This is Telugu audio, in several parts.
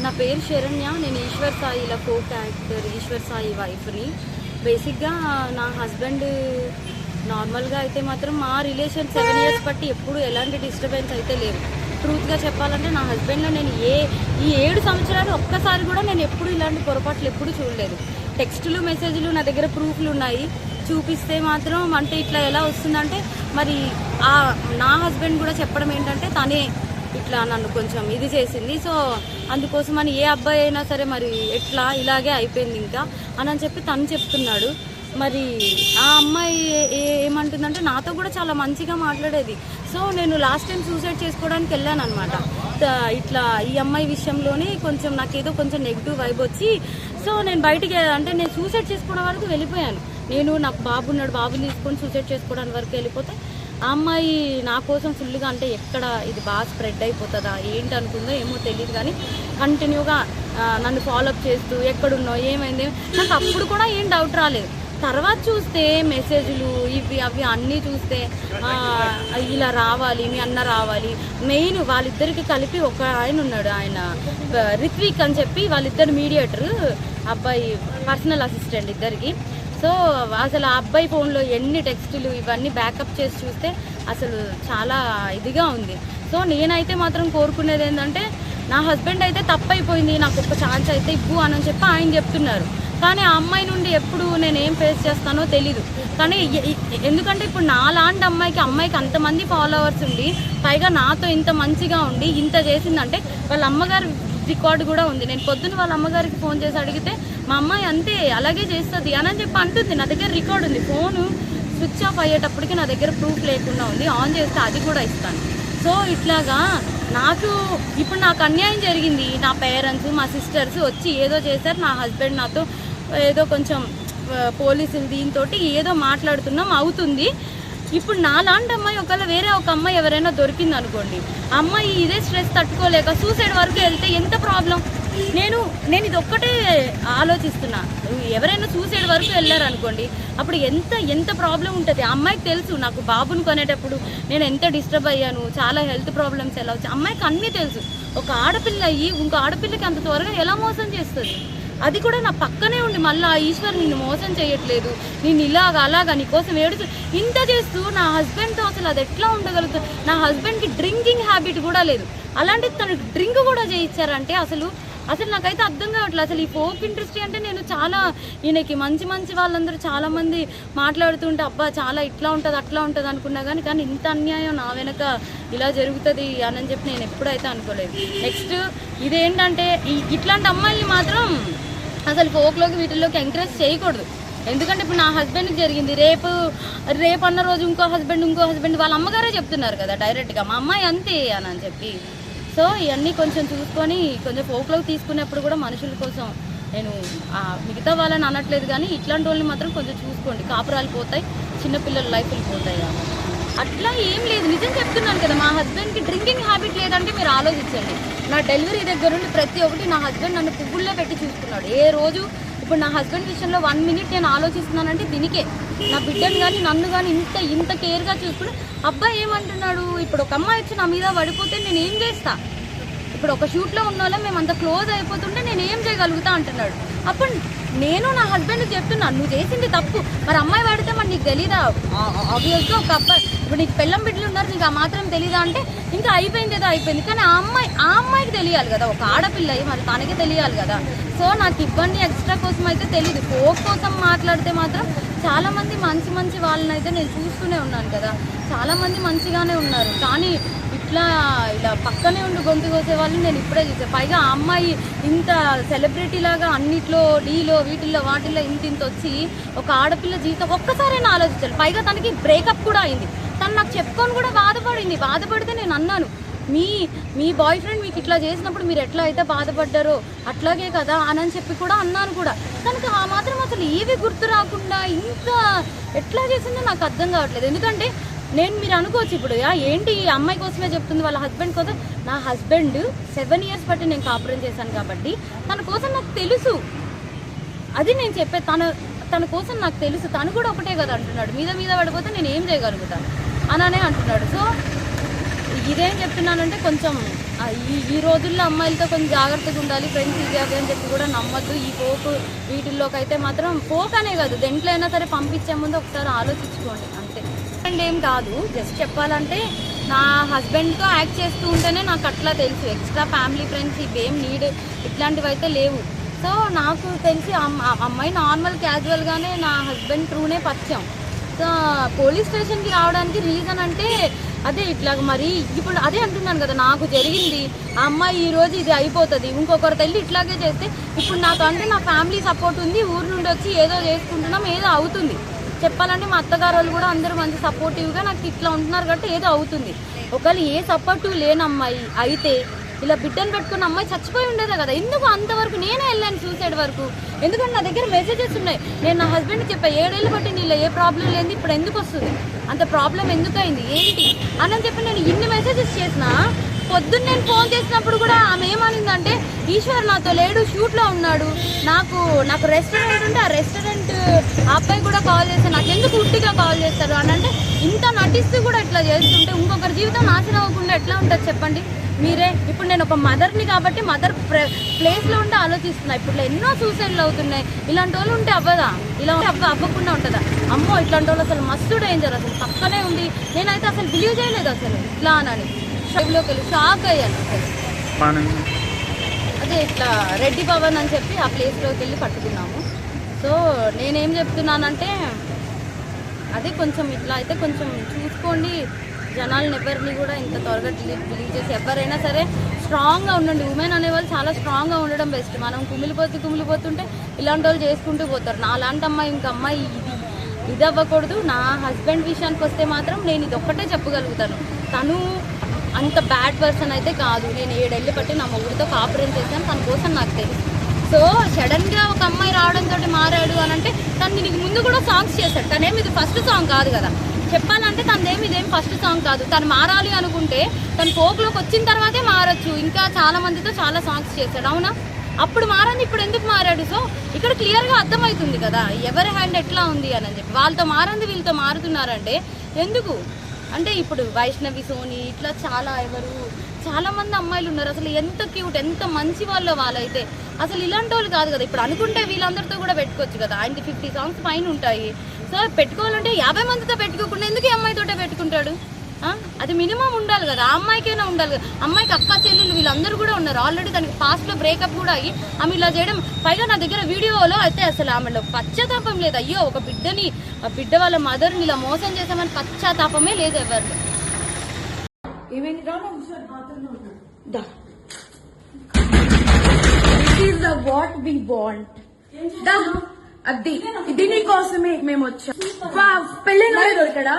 నా పేరు శరణ్య. నేను ఈశ్వర్ సాయిల కో క్యారెక్టర్ ఈశ్వర్ సాయి వైఫ్ని. బేసిక్గా నా హస్బెండ్ నార్మల్గా అయితే మాత్రం మా రిలేషన్ 7 years బట్టి ఎప్పుడు ఎలాంటి డిస్టర్బెన్స్ అయితే లేవు. ట్రూత్గా చెప్పాలంటే నా హస్బెండ్లో నేను ఈ 7 సంవత్సరాలు ఒక్కసారి కూడా నేను ఎప్పుడు ఇలాంటి పొరపాట్లు ఎప్పుడు చూడలేదు. టెక్స్టులు మెసేజ్లు నా దగ్గర ప్రూఫ్లు ఉన్నాయి. చూపిస్తే మాత్రం అంటే ఇట్లా ఎలా వస్తుందంటే మరి నా హస్బెండ్ కూడా చెప్పడం ఏంటంటే తనే ఇట్లా నన్ను కొంచెం ఇది చేసింది. సో అందుకోసమని ఏ అబ్బాయి అయినా సరే మరి ఎట్లా ఇలాగే అయిపోయింది ఇంకా అని చెప్పి తను చెప్తున్నాడు. మరి ఆ అమ్మాయి ఏమంటుందంటే నాతో కూడా చాలా మంచిగా మాట్లాడేది. సో నేను లాస్ట్ టైం సూసైడ్ చేసుకోవడానికి వెళ్ళాను అనమాట. ఇట్లా ఈ అమ్మాయి విషయంలోనే కొంచెం నాకేదో కొంచెం నెగిటివ్ వైబ్ వచ్చి సో నేను బయటికి అంటే నేను సూసైడ్ చేసుకోవడం వరకు వెళ్ళిపోయాను. నాకు బాబు ఉన్నాడు, బాబుని తీసుకొని సూసైడ్ చేసుకోవడానికి వరకు వెళ్ళిపోతే ఆ అమ్మాయి నా కోసం ఫుల్గా అంటే ఎక్కడ ఇది బాగా స్ప్రెడ్ అయిపోతుందా ఏంటి అనుకుందో ఏమో తెలియదు, కానీ కంటిన్యూగా నన్ను ఫాలోఅప్ చేస్తూ ఎక్కడున్నావు ఏమైంది నాకు అప్పుడు కూడా ఏం డౌట్ రాలేదు. తర్వాత చూస్తే మెసేజ్లు ఇవి అవి అన్నీ చూస్తే ఇలా రావాలి, మీ అన్న రావాలి. మెయిన్ వాళ్ళిద్దరికి కలిపి ఒక ఆయన ఉన్నాడు, ఆయన రిత్విక్ అని చెప్పి వాళ్ళిద్దరు మీడియేటర్, అబ్బాయి పర్సనల్ అసిస్టెంట్ ఇద్దరికి. సో అసలు ఆ అబ్బాయి ఫోన్లో ఎన్ని టెక్స్టులు ఇవన్నీ బ్యాకప్ చేసి చూస్తే అసలు చాలా ఇదిగా ఉంది. సో నేనైతే మాత్రం కోరుకునేది ఏంటంటే నా హస్బెండ్ అయితే తప్పైపోయింది, నాకు ఒక ఛాన్స్ అయితే ఇవ్వు అని చెప్పి ఆయన చెప్తున్నారు. కానీ ఆ అమ్మాయి నుండి ఎప్పుడు నేను ఏం ఫేస్ చేస్తానో తెలీదు. కానీ ఎందుకంటే ఇప్పుడు నాలాంటి అమ్మాయికి అంతమంది ఫాలోవర్స్ ఉండి పైగా నాతో ఇంత మంచిగా ఉండి ఇంత చేసిందంటే వాళ్ళ అమ్మగారు రికార్డు కూడా ఉంది. నేను పొద్దున్న వాళ్ళ అమ్మగారికి ఫోన్ చేసి అడిగితే మా అమ్మాయి అంతే అలాగే చేస్తుంది అని చెప్పి అంటుంది. నా దగ్గర రికార్డు ఉంది. ఫోను స్విచ్ ఆఫ్ అయ్యేటప్పటికి నా దగ్గర ప్రూఫ్ లేకుండా ఉంది. ఆన్ చేస్తే అది కూడా ఇస్తాను. సో ఇట్లాగా ఇప్పుడు నాకు అన్యాయం జరిగింది. నా పేరెంట్స్ మా సిస్టర్స్ వచ్చి ఏదో చేశారు. నా హస్బెండ్ నాతో ఏదో కొంచెం పోలీసులు దీంతో ఏదో మాట్లాడుతున్నాం అవుతుంది. ఇప్పుడు నాలాంటి అమ్మాయి ఒకవేళ వేరే ఒక అమ్మాయి ఎవరైనా దొరికింది అనుకోండి, అమ్మాయి ఇదే స్ట్రెస్ తట్టుకోలేక సూసైడ్ వరకు వెళ్తే ఎంత ప్రాబ్లం. నేను ఇది ఒక్కటే ఆలోచిస్తున్నా. ఎవరైనా సూసైడ్ వరకు వెళ్ళారు అనుకోండి, అప్పుడు ఎంత ప్రాబ్లం ఉంటుంది. అమ్మాయికి తెలుసు నాకు బాబుని కొనేటప్పుడు నేను ఎంత డిస్టర్బ్ అయ్యాను, చాలా హెల్త్ ప్రాబ్లమ్స్ ఎలా వచ్చాయి అమ్మాయికి అన్నీ తెలుసు. ఒక ఆడపిల్ల అయ్యి ఇంకో ఆడపిల్లకి అంత త్వరగా ఎలా మోసం చేస్తుంది. అది కూడా నా పక్కనే ఉండి మళ్ళీ ఈశ్వర్ నిన్ను మోసం చేయట్లేదు, నేను అలాగా నీకోసం ఏడుచు ఇంత చేస్తూ నా హస్బెండ్తో అసలు అది ఎట్లా ఉండగలుగుతుంది. నా హస్బెండ్కి డ్రింకింగ్ హ్యాబిట్ కూడా లేదు, అలాంటిది తనకు డ్రింక్ కూడా చేయించారంటే అసలు నాకైతే అర్థం కావట్లేదు. అసలు ఈ ఫోక్ ఇండస్ట్రీ అంటే నేను చాలా ఈయనకి మంచి వాళ్ళందరూ చాలామంది మాట్లాడుతుంటే అబ్బా చాలా ఇట్లా ఉంటుంది అట్లా ఉంటుంది అనుకున్నా కానీ ఇంత అన్యాయం నా వెనక ఇలా జరుగుతుంది అని చెప్పి నేను ఎప్పుడైతే అనుకోలేదు. నెక్స్ట్ ఇదేంటంటే ఇట్లాంటి అమ్మాయిని మాత్రం అసలు ఫోక్లోకి వీటిల్లోకి ఎంకరేజ్ చేయకూడదు. ఎందుకంటే ఇప్పుడు నా హస్బెండ్కి జరిగింది, రేపు అన్న రోజు ఇంకో హస్బెండ్ వాళ్ళ అమ్మగారే చెప్తున్నారు కదా డైరెక్ట్గా మా అమ్మాయి అంతే అని చెప్పి. సో ఇవన్నీ కొంచెం చూసుకొని కొంచెం ఫోక్లోకి తీసుకునేప్పుడు కూడా మనుషుల కోసం నేను మిగతా వాళ్ళని అనట్లేదు, కానీ ఇట్లాంటి వాళ్ళని మాత్రం కొంచెం చూసుకోండి. కాపురాలు పోతాయి, చిన్నపిల్లల లైఫ్లు పోతాయి కాబట్టి అట్లా ఏం లేదు. నిజం చెప్తున్నాను కదా, మా హస్బెండ్కి డ్రింకింగ్ హ్యాబిట్ లేదంటే మీరు ఆలోచించండి. నా డెలివరీ దగ్గర నుండి ప్రతి ఒక్కటి నా హస్బెండ్ నన్ను పువ్వుల్లో పెట్టి చూసుకున్నాడు. ఏ రోజు ఇప్పుడు నా హస్బెండ్ విషయంలో 1 minute నేను ఆలోచిస్తున్నానంటే దీనికే. నా బిడ్డను కానీ నన్ను కానీ ఇంత కేర్గా చూసుకుని అబ్బాయి ఏమంటున్నాడు, ఇప్పుడు ఒక అమ్మాయి వచ్చి నా మీద పడిపోతే నేను ఏం చేస్తా, ఇప్పుడు ఒక షూట్లో ఉన్న వాళ్ళం మేము అంత క్లోజ్ అయిపోతుంటే నేను ఏం చేయగలుగుతా అంటున్నాడు. అప్పుడు నేను నా హస్బెండ్కి చెప్తున్నాను నువ్వు చేసింది తప్పు, మరి అమ్మాయి పడితే మరి నీకు తెలీదా. ఆబ్వియస్గా ఒక అబ్బాయి ఇప్పుడు నీకు పెళ్ళం బిడ్డలు ఉన్నారు నీకు ఆ మాత్రం తెలీదా అంటే ఇంకా అయిపోయింది ఏదో అయిపోయింది. కానీ ఆ అమ్మాయికి తెలియాలి కదా, ఒక ఆడపిల్ల మరి తనకి తెలియాలి కదా. సో నాకు ఇబ్బంది ఎక్స్ట్రా కోసం అయితే తెలియదు. ఫోక్ కోసం మాట్లాడితే మాత్రం చాలామంది మంచి వాళ్ళని అయితే నేను చూస్తూనే ఉన్నాను కదా, చాలామంది మంచిగానే ఉన్నారు. కానీ ఇలా పక్కనే ఉండి గొంతు కోసే వాళ్ళని నేను ఇప్పుడే చూసాను. పైగా ఆ అమ్మాయి ఇంత సెలబ్రిటీ లాగా అన్నిట్లో డీలో వీటిల్లో వాటిల్లో ఇంత వచ్చి ఒక ఆడపిల్ల జీవితం ఒక్కసారైనా ఆలోచించాలి. పైగా తనకి బ్రేకప్ కూడా అయింది. తను నాకు చెప్పుకొని కూడా బాధపడితే నేను అన్నాను మీ బాయ్ ఫ్రెండ్ మీకు ఇట్లా చేసినప్పుడు మీరు ఎట్లా అయితే బాధపడ్డారో అట్లాగే కదా అని చెప్పి కూడా అన్నాను కూడా. తనకి ఆ మాత్రం అసలు ఏవి గుర్తు రాకుండా ఇంత ఎట్లా చేసిందో నాకు అర్థం కావట్లేదు. ఎందుకంటే మీరు అనుకోవచ్చు ఇప్పుడు ఏంటి ఈ అమ్మాయి కోసమే చెప్తుంది వాళ్ళ హస్బెండ్ కోసం. నా హస్బెండ్ 7 years బట్టి నేను కాపురం చేశాను కాబట్టి తన కోసం నాకు తెలుసు. అది నేను చెప్పే తన కోసం నాకు తెలుసు. తను కూడా ఒకటే కదా అంటున్నాడు, మీద పడిపోతే నేను ఏం చేయగలుగుతాను అననే అంటున్నాడు. సో ఇదేం చెప్తున్నానంటే కొంచెం ఈ రోజుల్లో అమ్మాయిలతో కొంచెం జాగ్రత్తగా ఉండాలి, ఫ్రెండ్స్ ఇది అవి అని చెప్పి కూడా నమ్మద్దు. ఈ ఫోక్ వీటిల్లోకి అయితే మాత్రం ఫోక్ అనే కాదు, దేంట్లో అయినా సరే పంపించే ముందు ఒకసారి ఆలోచించుకోండి అంతే. అండ్ ఏం కాదు, జస్ట్ చెప్పాలంటే నా హస్బెండ్తో యాక్ట్ చేస్తూ ఉంటేనే నాకు అట్లా తెలుసు. ఎక్స్ట్రా ఫ్యామిలీ ఫ్రెండ్స్ ఇవేం నీడ్ ఇట్లాంటివి అయితే లేవు. సో నాకు తెలిసి అమ్మాయి నార్మల్ క్యాజువల్గానే నా హస్బెండ్ త్రూనే పరిచయం. సో పోలీస్ స్టేషన్కి రావడానికి రీజన్ అంటే అదే ఇట్లా మరి ఇప్పుడు అదే అంటున్నాను కదా, నాకు జరిగింది ఆ అమ్మాయి ఈరోజు ఇది అయిపోతుంది, ఇంకొకరు వెళ్ళి ఇట్లాగే చేస్తే ఇప్పుడు నాకంటే నా ఫ్యామిలీ సపోర్ట్ ఉంది, ఊరు నుండి వచ్చి ఏదో చేసుకుంటున్నాం, ఏదో అవుతుంది. చెప్పాలంటే మా అత్తగారు వాళ్ళు కూడా అందరూ మంచి సపోర్టివ్గా నాకు ఇట్లా ఉంటున్నారు కాబట్టి ఏదో అవుతుంది. ఒకవేళ ఏ సపోర్టివ్ లేని అమ్మాయి అయితే ఇలా బిడ్డను పెట్టుకున్న అమ్మాయి చచ్చిపోయి ఉండేదే కదా. ఎందుకు అంతవరకు నేనే వెళ్ళాను సూసైడ్ వరకు? ఎందుకంటే నా దగ్గర మెసేజెస్ ఉన్నాయి. నేను నా హస్బెండ్కి చెప్పా 7 ఏళ్ళు బట్టి నీళ్ళు ఏ ప్రాబ్లం లేదు, ఇప్పుడు ఎందుకు వస్తుంది, అంత ప్రాబ్లం ఎందుకు అయింది ఏంటి అని చెప్పి నేను ఇన్ని మెసేజెస్ చేసిన. పొద్దున్న నేను ఫోన్ చేసినప్పుడు కూడా ఆమె ఏమనిందంటే, ఈశ్వర్ నాతో లేడు, షూట్లో ఉన్నాడు, నాకు రెస్టారెంట్ ఉంటే ఆ రెస్టారెంట్ అబ్బాయి కూడా కాల్ చేస్తాను, నాకు ఎందుకు ఉట్టిగా కాల్ చేస్తారు అని అంటే, ఇంత నటిస్తూ కూడా ఇట్లా చేస్తుంటే ఇంకొకరి జీవితం నాశనం అవ్వకుండా ఎట్లా ఉంటుంది చెప్పండి మీరే. ఇప్పుడు నేను ఒక మదర్ని కాబట్టి మదర్ ప్లేస్లో ఉంటే ఆలోచిస్తున్నా. ఇప్పుడు ఎన్నో సూసైడ్లు అవుతున్నాయి, ఇలాంటి వాళ్ళు ఉంటే అవ్వదా? ఇలా అవ్వకుండా ఉంటుందా? అమ్మో ఇట్లాంటి వాళ్ళు అసలు మస్తు డేంజర్, అసలు పక్కనే ఉంది. నేనైతే అసలు బిలీవ్ చేయలేదు అసలు ఇట్లా అని. షైవ్లోకి వెళ్ళి షాక్ అయ్యాను అసలు. అదే ఇట్లా రెడ్డి భవన్ అని చెప్పి ఆ ప్లేస్లోకి వెళ్ళి పట్టుకున్నాము. సో నేనేం చెప్తున్నానంటే అదే కొంచెం ఇట్లా అయితే కొంచెం చూసుకోండి. జనాలను ఎవరిని కూడా ఇంత త్వరగా బిలీవ్ చేసి ఎవరైనా సరే స్ట్రాంగ్గా ఉండండి. ఉమెన్ అనేవాళ్ళు చాలా స్ట్రాంగ్గా ఉండడం బెస్ట్. మనం కుమిలిపోతుంటే ఇలాంటి వాళ్ళు చేసుకుంటూ పోతారు. నా అలాంటి అమ్మాయి ఇంక అమ్మాయి ఇది అవ్వకూడదు. నా హస్బెండ్ విషయానికి వస్తే మాత్రం నేను ఇది ఒక్కటే చెప్పగలుగుతాను, తను అంత బ్యాడ్ పర్సన్ అయితే కాదు. నేను 7 ఏళ్ళు బట్టి నా మొగుడితో కాపురం చేశాను, తన కోసం నాకు తెలుసు. సో సడన్గా ఒక అమ్మాయి రావడంతో మారాడు అని అంటే, తను దీనికి ముందు కూడా సాంగ్స్ చేశాడు. తనేమి ఇది ఫస్ట్ సాంగ్ కాదు కదా చెప్పాలంటే, తనదేమి ఇదేం ఫస్ట్ సాంగ్ కాదు. తను మారాలి అనుకుంటే తను ఫోక్లోకి వచ్చిన తర్వాతే మారచ్చు. ఇంకా చాలా మందితో చాలా సాంగ్స్ చేశాడు, అవునా? అప్పుడు మారంది, ఇప్పుడు ఎందుకు మారాడు? సో ఇక్కడ క్లియర్గా అర్థమవుతుంది కదా ఎవరి హ్యాండ్ ఎట్లా ఉంది అని చెప్పి. వాళ్ళతో మారంది వీళ్ళతో మారుతున్నారంటే ఎందుకు అంటే, ఇప్పుడు వైష్ణవి, సోని ఇట్లా చాలా మంది అమ్మాయిలు ఉన్నారు. అసలు ఎంత క్యూట్, ఎంత మంచి వాళ్ళైతే అసలు ఇలాంటి వాళ్ళు కాదు కదా. ఇప్పుడు అనుకుంటే వీళ్ళందరితో కూడా పెట్టుకోవచ్చు కదా. ఆయనకి 50 సాంగ్స్ పైన ఉంటాయి. సో పెట్టుకోవాలంటే 50 మందితో పెట్టుకోకుండా ఎందుకు ఈ అమ్మాయితోటే పెట్టుకుంటాడు? అది మినిమం ఉండాలి కదా, ఆ అమ్మాయికైనా ఉండాలి కదా. అమ్మాయికి అక్క చెల్లెలు వీళ్ళందరూ కూడా ఉన్నారు. ఆల్రెడీ తనకి పాస్ట్లో బ్రేకప్ కూడా అయ్యి ఆమె ఇలా చేయడం, పైగా నా దగ్గర వీడియోలో అయితే అసలు ఆమెలో పశ్చాత్తాపం లేదు. అయ్యో ఒక బిడ్డ వాళ్ళ మదర్ని ఇలా మోసం చేసామని పశ్చాత్తాపమే లేదు ఎవరు. వాట్ వి వాంట్ అది దీనికోసమే మేము వచ్చాం. పెళ్ళైన దొరికడా?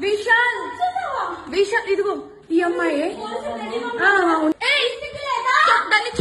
విశాల్ ఇదిగో ఈ అమ్మాయి దాన్ని